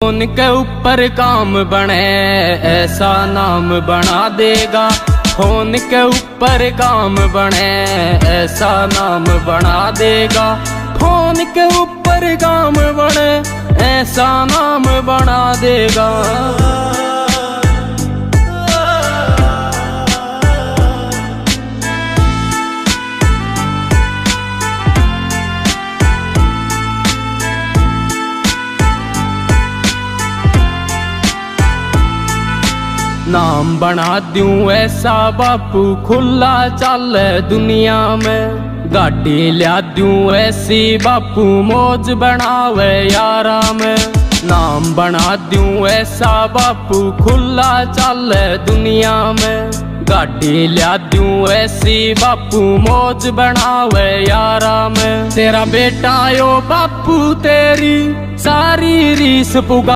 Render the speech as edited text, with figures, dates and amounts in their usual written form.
Phone के ऊपर काम बने ऐसा नाम बना देगा। फोन के ऊपर काम बने ऐसा नाम बना देगा। फोन के ऊपर काम बने ऐसा नाम बना देगा। नाम बना दूं ऐसा बापू खुला चल दुनिया में। गाड़ी लिया दूं ऐसी बापू मौज बनावे यारा में। नाम बना दूं ऐसा बापू खुला चल दुनिया में। गाड़ी लिया दूं ऐसी बापू मौज बनावे यारा में। तेरा बेटा यो बापू तेरी सारी रीस पुगा